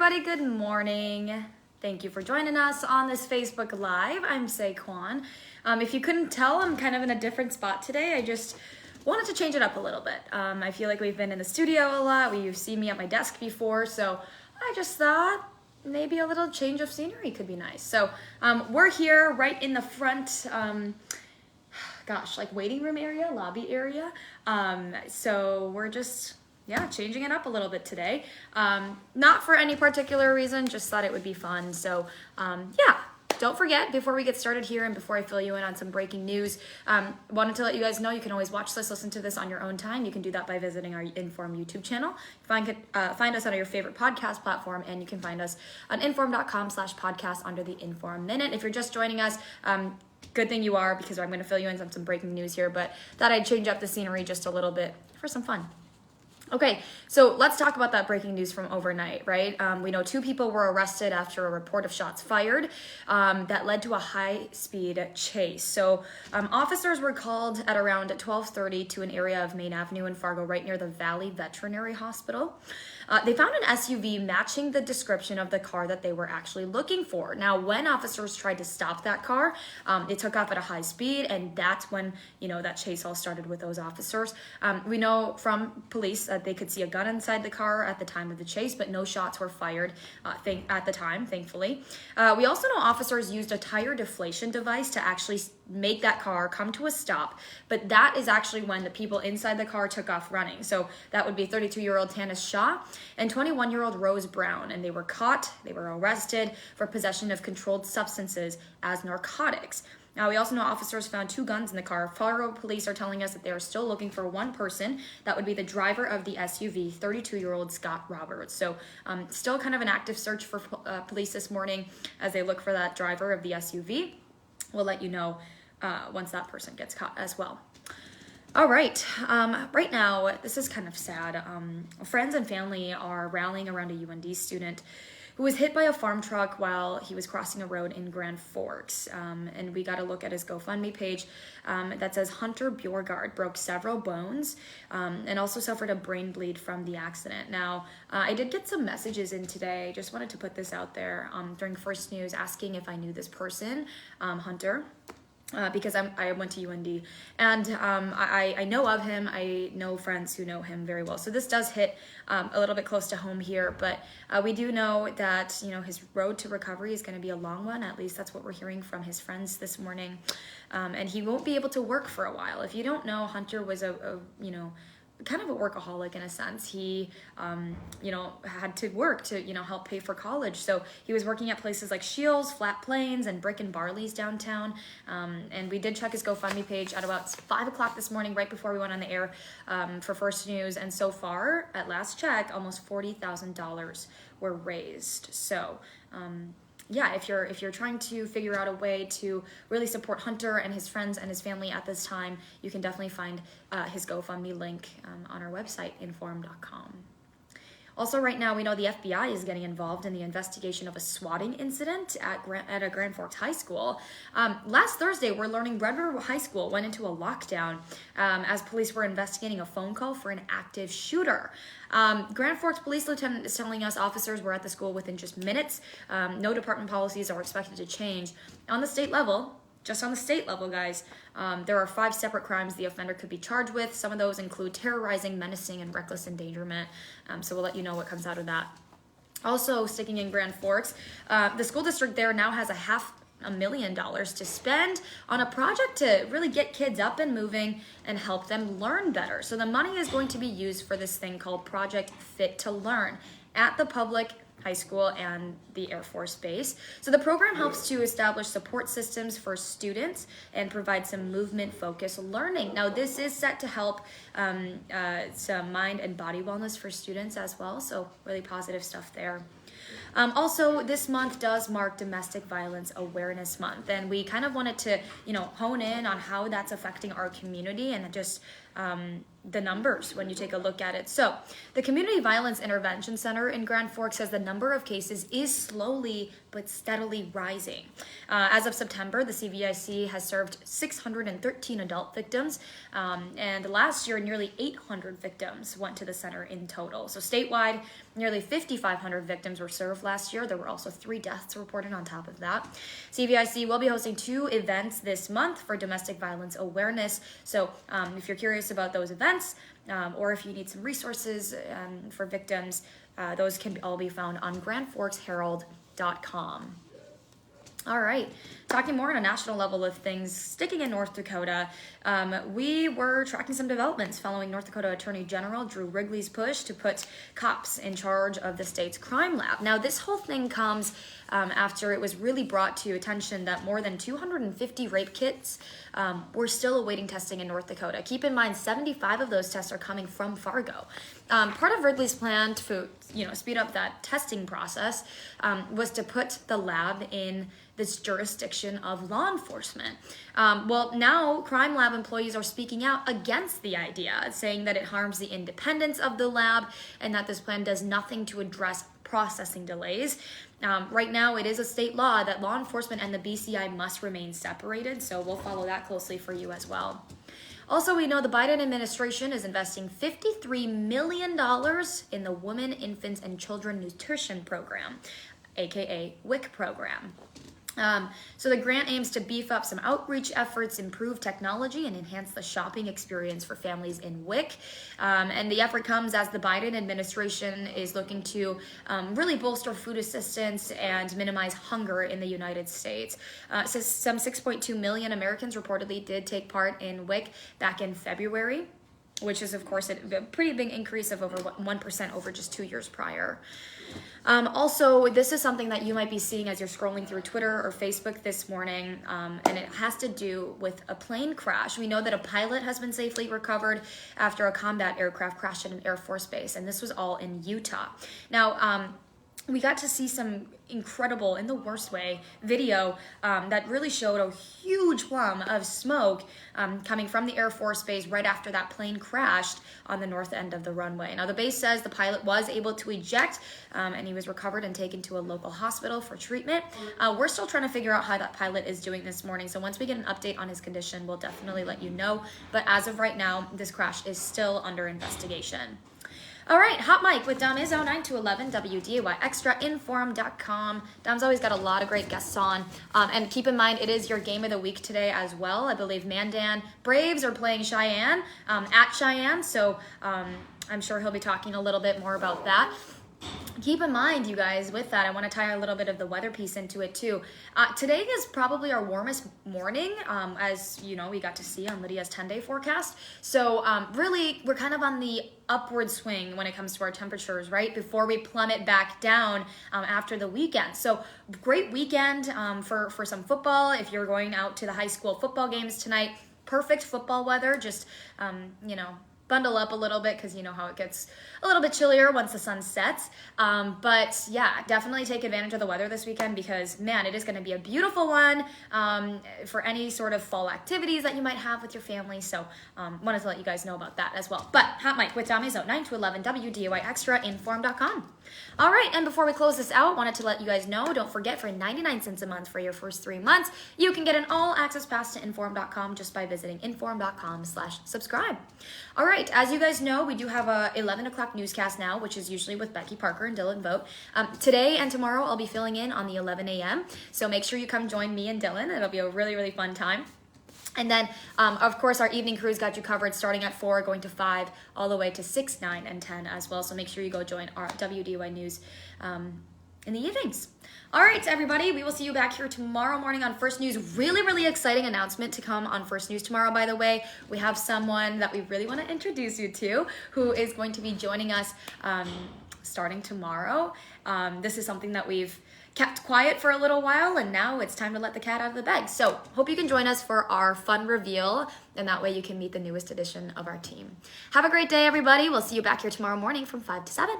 everybody, good morning. Thank you for joining us on this Facebook Live. I'm Saquon. If you couldn't tell, I'm kind of in a different spot today. I just wanted to change it up a little bit. I feel like we've been in the studio a lot. You've seen me at my desk before, so I just thought maybe a little change of scenery could be nice. So we're here right in the front, like waiting room area, lobby area. So we're just changing it up a little bit today. Not for any particular reason, just thought it would be fun. So don't forget, before we get started here and before I fill you in on some breaking news, wanted to let you guys know you can always watch this, listen to this on your own time. You can do that by visiting our InForum YouTube channel. Find us on your favorite podcast platform, and you can find us on inforum.com/podcast under the InForum Minute. If you're just joining us, good thing you are, because I'm going to fill you in on some breaking news here, but thought I'd change up the scenery just a little bit for some fun. Okay, so let's talk about that breaking news from overnight, right? We know 2 people were arrested after a report of shots fired that led to a high-speed chase. So officers were called at around 12:30 to an area of Main Avenue in Fargo, right near the Valley Veterinary Hospital. They found an SUV matching the description of the car that they were actually looking for. Now, when officers tried to stop that car, it took off at a high speed, and that's when, that chase all started with those officers. We know from police that they could see a gun inside the car at the time of the chase, but no shots were fired at the time, thankfully. We also know officers used a tire deflation device to actually make that car come to a stop, but that is actually when the people inside the car took off running. So that would be 32-year-old Tanis Shaw and 21-year-old Rose Brown, and they were caught, they were arrested for possession of controlled substances as narcotics. Now, we also know officers found 2 guns in the car. Fargo police are telling us that they are still looking for one person. That would be the driver of the SUV, 32-year-old Scott Roberts. So still kind of an active search for police this morning as they look for that driver of the SUV. We'll let you know once that person gets caught as well. All right. Right now, this is kind of sad. Friends and family are rallying around a UND student who was hit by a farm truck while he was crossing a road in Grand Forks. And we got to look at his GoFundMe page that says Hunter Bjorgard broke several bones and also suffered a brain bleed from the accident. Now, I did get some messages in today. Just wanted to put this out there during First News asking if I knew this person, Hunter. Because I went to UND, and I know of him. I know friends who know him very well. So this does hit a little bit close to home here, but we do know that his road to recovery is going to be a long one. At least that's what we're hearing from his friends this morning, and he won't be able to work for a while. If you don't know, Hunter was a kind of a workaholic in a sense. He, had to work to, help pay for college. So he was working at places like Shields, Flat Plains, and Brick and Barley's downtown. And we did check his GoFundMe page at about 5 o'clock this morning, right before we went on the air for First News. And so far, at last check, almost $40,000 were raised. So, if you're trying to figure out a way to really support Hunter and his friends and his family at this time, you can definitely find his GoFundMe link on our website, inforum.com. Also, right now, we know the FBI is getting involved in the investigation of a swatting incident at a Grand Forks High School. Last Thursday, we're learning Red River High School went into a lockdown as police were investigating a phone call for an active shooter. Grand Forks Police Lieutenant is telling us officers were at the school within just minutes. No department policies are expected to change. On the state level, just on the state level, guys, there are 5 separate crimes the offender could be charged with. Some of those include terrorizing, menacing, and reckless endangerment. So we'll let you know what comes out of that. Also, sticking in Grand Forks, the school district there now has $500,000 to spend on a project to really get kids up and moving and help them learn better. So the money is going to be used for this thing called Project Fit to Learn at the public high school and the Air Force Base. So the program helps to establish support systems for students and provide some movement-focused learning. Now, this is set to help some mind and body wellness for students as well, so really positive stuff there. Also, this month does mark Domestic Violence Awareness Month, and we kind of wanted to, hone in on how that's affecting our community and just the numbers when you take a look at it. So the Community Violence Intervention Center in Grand Forks says the number of cases is slowly but steadily rising. As of September, the CVIC has served 613 adult victims, and last year nearly 800 victims went to the center in total. So statewide, Nearly 5,500 victims were served last year. There were also 3 deaths reported on top of that. CVIC will be hosting 2 events this month for domestic violence awareness. So if you're curious about those events, or if you need some resources for victims, those can all be found on grandforksherald.com. All right, talking more on a national level of things, sticking in North Dakota, we were tracking some developments following North Dakota Attorney General Drew Wrigley's push to put cops in charge of the state's crime lab. Now, this whole thing comes after it was really brought to attention that more than 250 rape kits were still awaiting testing in North Dakota. Keep in mind, 75 of those tests are coming from Fargo. Part of Wrigley's plan to speed up that testing process was to put the lab in this jurisdiction of law enforcement. Well, now crime lab employees are speaking out against the idea, saying that it harms the independence of the lab and that this plan does nothing to address processing delays. Right now, it is a state law that law enforcement and the BCI must remain separated, so we'll follow that closely for you as well. Also, we know the Biden administration is investing $53 million in the Women, Infants, and Children Nutrition Program, aka WIC program. So the grant aims to beef up some outreach efforts, improve technology, and enhance the shopping experience for families in WIC. And the effort comes as the Biden administration is looking to really bolster food assistance and minimize hunger in the United States. So some 6.2 million Americans reportedly did take part in WIC back in February, which is, of course, a pretty big increase of over 1% over just 2 years prior. Also, this is something that you might be seeing as you're scrolling through Twitter or Facebook this morning, and it has to do with a plane crash. We know that a pilot has been safely recovered after a combat aircraft crashed at an Air Force base, and this was all in Utah. Now, we got to see some incredible, in the worst way, video that really showed a huge plume of smoke coming from the Air Force Base right after that plane crashed on the north end of the runway. Now, the base says the pilot was able to eject and he was recovered and taken to a local hospital for treatment. We're still trying to figure out how that pilot is doing this morning, so once we get an update on his condition, we'll definitely let you know. But as of right now, this crash is still under investigation. All right, Hot Mic with Dom Izzo, 9 to 11, WDAY Extra, InForum.com. Dom's always got a lot of great guests on. And keep in mind, it is your game of the week today as well. I believe Mandan Braves are playing Cheyenne, at Cheyenne. So I'm sure he'll be talking a little bit more about that. Keep in mind, you guys, with that, I want to tie a little bit of the weather piece into it too. Today is probably our warmest morning, as you know, we got to see on Lydia's 10-day forecast. So really, we're kind of on the upward swing when it comes to our temperatures, right? Before we plummet back down after the weekend. So great weekend for some football. If you're going out to the high school football games tonight, perfect football weather. Just, bundle up a little bit because you know how it gets a little bit chillier once the sun sets. But yeah, definitely take advantage of the weather this weekend because, man, it is going to be a beautiful one for any sort of fall activities that you might have with your family. So wanted to let you guys know about that as well. But Hot Mic with Dom Izzo, 9 to 11, WDAY Extra, InForum.com. All right, and before we close this out, wanted to let you guys know, don't forget, for 99 cents a month for your first 3 months, you can get an all-access pass to InForum.com just by visiting InForum.com/subscribe. All right, as you guys know, we do have a 11 o'clock newscast now, which is usually with Becky Parker and Dylan Vogt. Today and tomorrow, I'll be filling in on the 11 a.m., so make sure you come join me and Dylan. It'll be a really, really fun time. And then, of course, our evening crews got you covered starting at 4, going to 5, all the way to 6, 9, and 10 as well. So make sure you go join our WDAY News in the evenings. All right, everybody, we will see you back here tomorrow morning on First News. Really, really exciting announcement to come on First News tomorrow, by the way. We have someone that we really want to introduce you to who is going to be joining us starting tomorrow. This is something that we've kept quiet for a little while, and now it's time to let the cat out of the bag. So hope you can join us for our fun reveal, and that way you can meet the newest edition of our team. Have a great day, everybody. We'll see you back here tomorrow morning from 5 to 7.